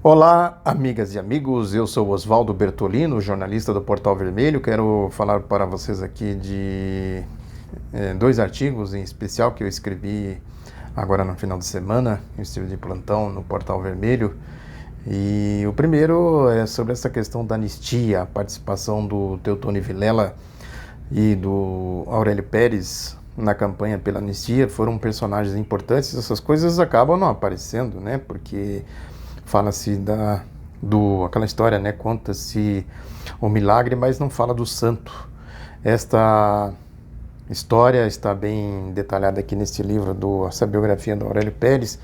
Olá, amigas e amigos, eu sou Oswaldo Bertolino, jornalista do Portal Vermelho. Quero falar para vocês aqui de dois artigos em especial que eu escrevi agora no final de semana. Eu estive de plantão no Portal Vermelho e o primeiro é sobre essa questão da anistia, a participação do Teotônio Vilela e do Aurélio Peres na campanha pela anistia. Foram personagens importantes. Essas coisas acabam não aparecendo, né? Porque fala-se aquela história, né? Conta-se o milagre, mas não fala do santo. Esta história está bem detalhada aqui neste livro, essa biografia do Aurélio Peres,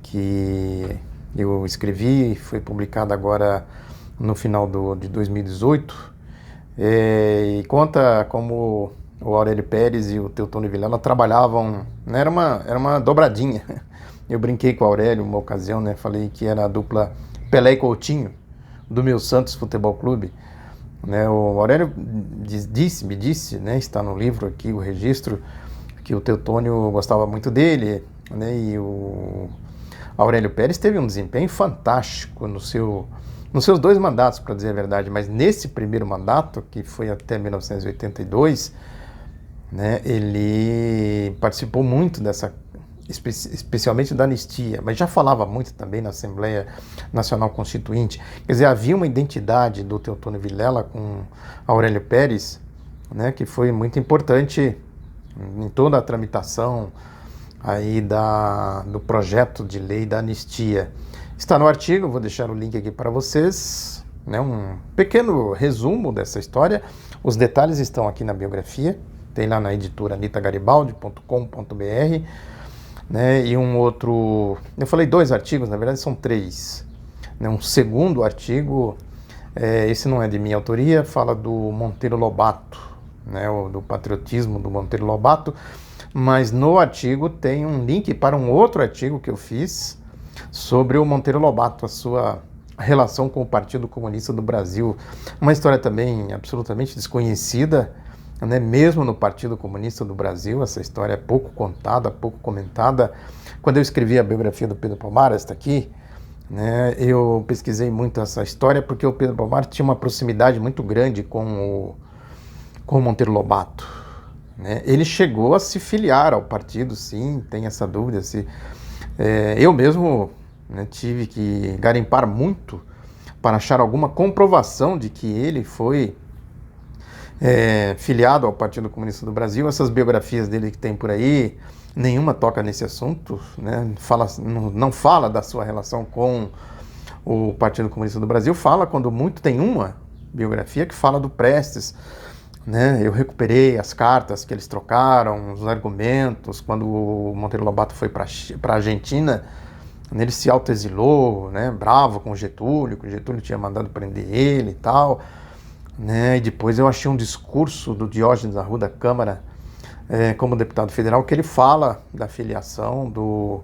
que eu escrevi, foi publicada agora no final de 2018, e conta como o Aurélio Peres e o Teotônio Vilela trabalhavam, né? Era uma dobradinha. Eu brinquei com o Aurélio uma ocasião, né? Falei que era a dupla Pelé e Coutinho, do meu Santos Futebol Clube. Né? O Aurélio me disse, né? Está no livro aqui o registro, que o Teotônio gostava muito dele, né? E o Aurélio Peres teve um desempenho fantástico nos seus dois mandatos, para dizer a verdade, mas nesse primeiro mandato, que foi até 1982, né? Ele participou muito especialmente da anistia, mas já falava muito também na Assembleia Nacional Constituinte. Quer dizer, havia uma identidade do Teotônio Vilela com Aurélio Peres, né, que foi muito importante em toda a tramitação aí do projeto de lei da anistia. Está no artigo, vou deixar o link aqui para vocês, né, um pequeno resumo dessa história. Os detalhes estão aqui na biografia, tem lá na editora anitagaribaldi.com.br. Né, e um outro, eu falei dois artigos, na verdade são três, né, um segundo artigo, esse não é de minha autoria, fala do Monteiro Lobato, né, do patriotismo do Monteiro Lobato, mas no artigo tem um link para um outro artigo que eu fiz sobre o Monteiro Lobato, a sua relação com o Partido Comunista do Brasil, uma história também absolutamente desconhecida, né? Mesmo no Partido Comunista do Brasil, essa história é pouco contada, pouco comentada. Quando eu escrevi a biografia do Pedro Pomar, esta aqui, né, eu pesquisei muito essa história porque o Pedro Pomar tinha uma proximidade muito grande com o Monteiro Lobato. Né? Ele chegou a se filiar ao partido, sim, tem essa dúvida. Eu mesmo, né, tive que garimpar muito para achar alguma comprovação de que ele foi filiado ao Partido Comunista do Brasil. Essas biografias dele que tem por aí, nenhuma toca nesse assunto, né? Não fala da sua relação com o Partido Comunista do Brasil, fala quando muito, tem uma biografia que fala do Prestes, né? Eu recuperei as cartas que eles trocaram, os argumentos, quando o Monteiro Lobato foi para a Argentina, ele se autoexilou, né? Bravo com o Getúlio, que o Getúlio tinha mandado prender ele e tal. Né, e depois eu achei um discurso do Diógenes Arruda Câmara, como deputado federal, que ele fala da filiação do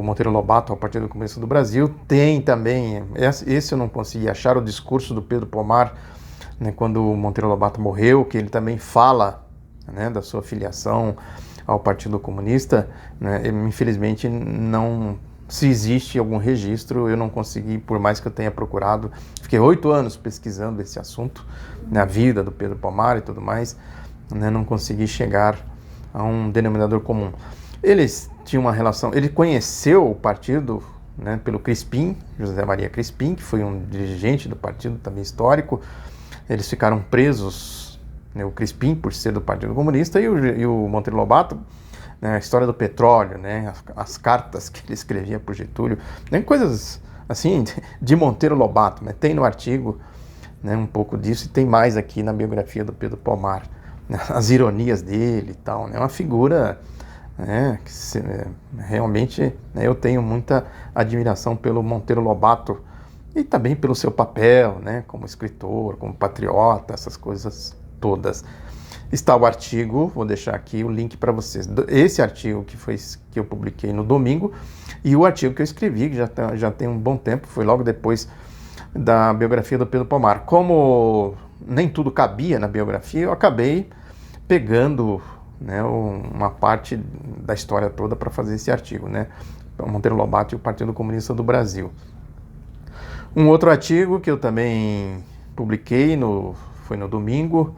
Monteiro Lobato ao Partido Comunista do Brasil. Tem também, esse eu não consegui achar, o discurso do Pedro Pomar, né, quando o Monteiro Lobato morreu, que ele também fala, né, da sua filiação ao Partido Comunista. Né, infelizmente não... Se existe algum registro, eu não consegui, por mais que eu tenha procurado. Fiquei 8 anos pesquisando esse assunto, na vida do Pedro Pomar e tudo mais, né, não consegui chegar a um denominador comum. Eles tinham uma relação, ele conheceu o partido, né, pelo Crispim, José Maria Crispim, que foi um dirigente do partido também histórico. Eles ficaram presos, né, o Crispim, por ser do Partido Comunista, e o Monteiro Lobato, a história do petróleo, né, as cartas que ele escrevia para o Getúlio, né, coisas assim de Monteiro Lobato, né, tem no artigo, né, um pouco disso, e tem mais aqui na biografia do Pedro Pomar, né, as ironias dele e tal, né, uma figura, né, que realmente, né, eu tenho muita admiração pelo Monteiro Lobato e também pelo seu papel, né, como escritor, como patriota, essas coisas todas. Está o artigo, vou deixar aqui o link para vocês. Esse artigo que eu publiquei no domingo e o artigo que eu escrevi, que já tem um bom tempo, foi logo depois da biografia do Pedro Pomar. Como nem tudo cabia na biografia, eu acabei pegando, né, uma parte da história toda para fazer esse artigo. Né? Monteiro Lobato e o Partido Comunista do Brasil. Um outro artigo que eu também publiquei, foi no domingo,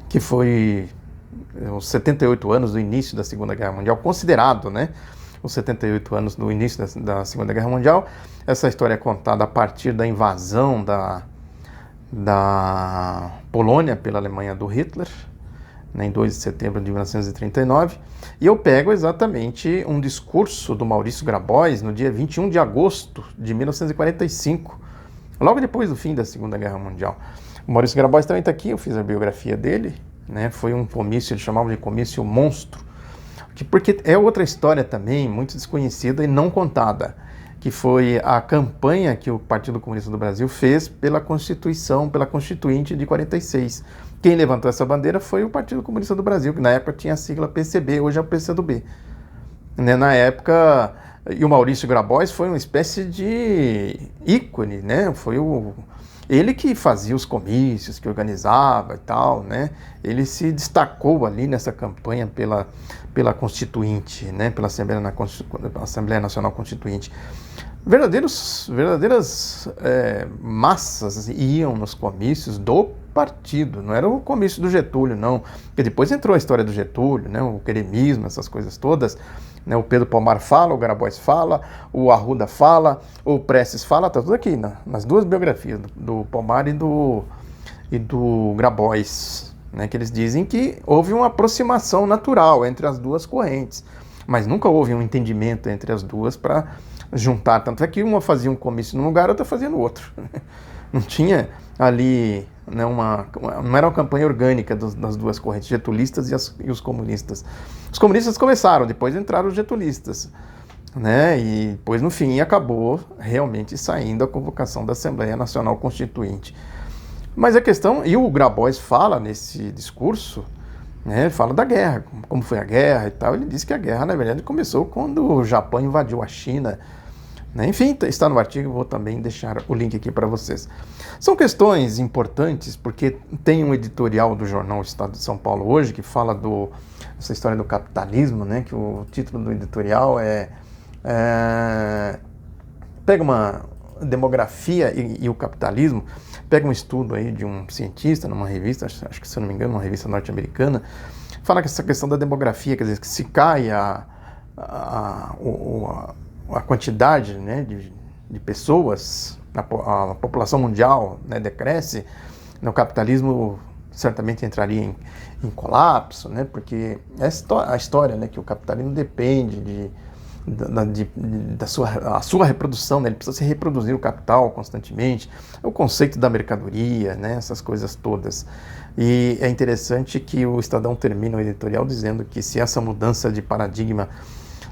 que foi os 78 anos do início da Segunda Guerra Mundial, considerado, né, os 78 anos do início da Segunda Guerra Mundial. Essa história é contada a partir da invasão da Polônia pela Alemanha do Hitler, né, em 2 de setembro de 1939, e eu pego exatamente um discurso do Maurício Grabois no dia 21 de agosto de 1945, logo depois do fim da Segunda Guerra Mundial. O Maurício Grabois também está aqui, eu fiz a biografia dele, né, foi um comício, ele chamava de comício monstro, porque é outra história também, muito desconhecida e não contada, que foi a campanha que o Partido Comunista do Brasil fez pela Constituição, pela Constituinte de 46. Quem levantou essa bandeira foi o Partido Comunista do Brasil, que na época tinha a sigla PCB, hoje é o PCdoB. Né, na época, e o Maurício Grabois foi uma espécie de ícone, né? Foi ele que fazia os comícios, que organizava e tal, né? Ele se destacou ali nessa campanha pela Constituinte, né? Pela Assembleia Nacional Constituinte. Verdadeiras massas iam nos comícios do partido, não era o comício do Getúlio, não, porque depois entrou a história do Getúlio, né, o queremismo, essas coisas todas, né, o Pedro Pomar fala, o Grabois fala, o Arruda fala, o Prestes fala, tá tudo aqui, nas duas biografias, do Pomar e do Grabois, né, que eles dizem que houve uma aproximação natural entre as duas correntes, mas nunca houve um entendimento entre as duas para juntar, tanto é que uma fazia um comício num lugar, outra fazia no outro. Não tinha ali, né, não era uma campanha orgânica das duas correntes, getulistas e os comunistas. Os comunistas começaram, depois entraram os getulistas, né, e depois no fim acabou realmente saindo a convocação da Assembleia Nacional Constituinte. Mas a questão, e o Grabois fala nesse discurso, né, fala da guerra, como foi a guerra e tal. Ele diz que a guerra, na verdade, começou quando o Japão invadiu a China, né? Enfim, está no artigo, vou também deixar o link aqui para vocês. São questões importantes, porque tem um editorial do jornal Estado de São Paulo hoje, que fala essa história do capitalismo, né, que o título do editorial pega uma demografia e o capitalismo, pega um estudo aí de um cientista numa revista, acho que se eu não me engano, uma revista norte-americana, fala que essa questão da demografia, quer dizer, que se cai a quantidade, né, de pessoas, a população mundial, né, decresce, o capitalismo certamente entraria em colapso, né, porque a história, né, que o capitalismo depende da sua reprodução, né? Ele precisa se reproduzir o capital constantemente, o conceito da mercadoria, né? Essas coisas todas. E é interessante que o Estadão termina o editorial dizendo que se essa mudança de paradigma,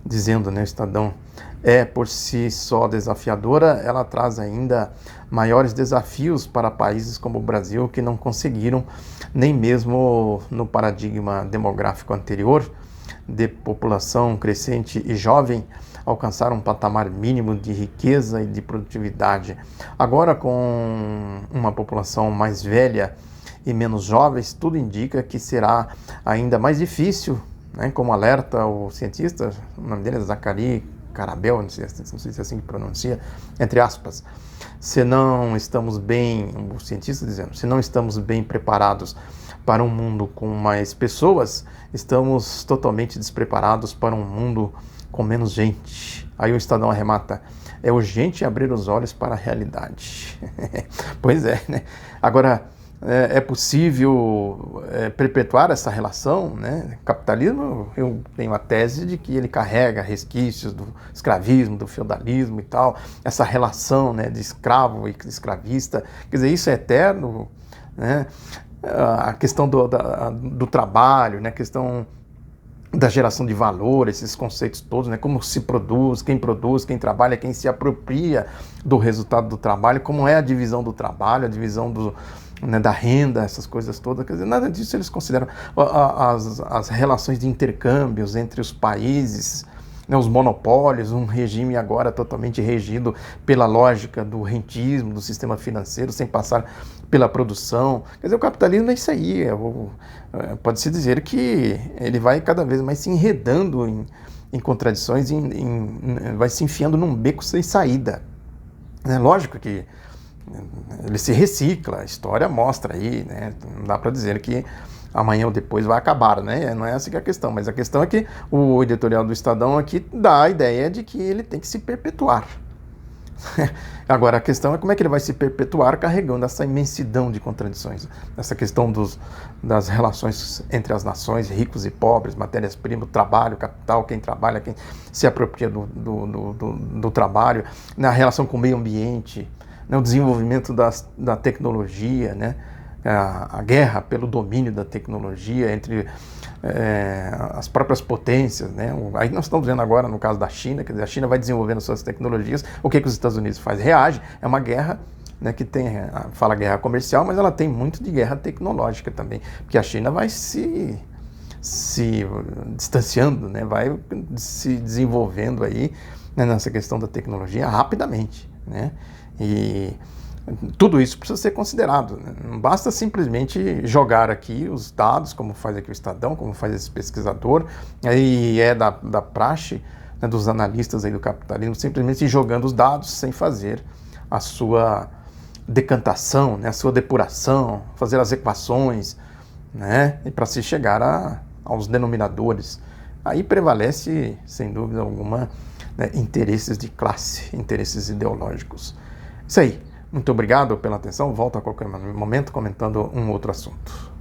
dizendo, né, o Estadão, é por si só desafiadora, ela traz ainda maiores desafios para países como o Brasil, que não conseguiram, nem mesmo no paradigma demográfico anterior, de população crescente e jovem, alcançar um patamar mínimo de riqueza e de produtividade. Agora, com uma população mais velha e menos jovens, tudo indica que será ainda mais difícil, né, como alerta o cientista, o nome dele é Zachary Karabel, não sei se é assim que pronuncia, entre aspas. Se não estamos bem, o cientista dizendo, se não estamos bem preparados para um mundo com mais pessoas, estamos totalmente despreparados para um mundo com menos gente. Aí o Estadão arremata, é urgente abrir os olhos para a realidade. Pois é, né? Agora, é possível perpetuar essa relação, né? Capitalismo, eu tenho a tese de que ele carrega resquícios do escravismo, do feudalismo e tal, essa relação, né, de escravo e escravista, quer dizer, isso é eterno, né? A questão do trabalho, né? A questão da geração de valor, esses conceitos todos, né? Como se produz, quem trabalha, quem se apropria do resultado do trabalho, como é a divisão do trabalho, a divisão né, da renda, essas coisas todas. Quer dizer, nada disso eles consideram. As relações de intercâmbios entre os países, né, os monopólios, um regime agora totalmente regido pela lógica do rentismo, do sistema financeiro, sem passar pela produção. Quer dizer, o capitalismo é isso aí. Pode-se dizer que ele vai cada vez mais se enredando em contradições, vai se enfiando num beco sem saída. É lógico que ele se recicla, a história mostra aí, né? Não dá para dizer que amanhã ou depois vai acabar, né? Não é essa que é a questão, mas a questão é que o editorial do Estadão aqui dá a ideia de que ele tem que se perpetuar. Agora, a questão é como é que ele vai se perpetuar carregando essa imensidão de contradições. Essa questão das relações entre as nações, ricos e pobres, matérias-primas, trabalho, capital, quem trabalha, quem se apropria do trabalho, na relação com o meio ambiente, né, o desenvolvimento da tecnologia, né, a guerra pelo domínio da tecnologia entre as próprias potências, né? Aí nós estamos vendo agora no caso da China, quer dizer, a China vai desenvolvendo suas tecnologias, o que os Estados Unidos faz? Reage, é uma guerra, né, que fala guerra comercial, mas ela tem muito de guerra tecnológica também, porque a China vai se distanciando, né, vai se desenvolvendo aí, né, nessa questão da tecnologia rapidamente, né? E tudo isso precisa ser considerado, né? Não basta simplesmente jogar aqui os dados, como faz aqui o Estadão, como faz esse pesquisador, e da praxe, né, dos analistas aí do capitalismo, simplesmente jogando os dados sem fazer a sua decantação, né, a sua depuração, fazer as equações, né, e para se chegar aos denominadores. Aí prevalece, sem dúvida alguma, né, interesses de classe, interesses ideológicos. Isso aí. Muito obrigado pela atenção. Volto a qualquer momento comentando um outro assunto.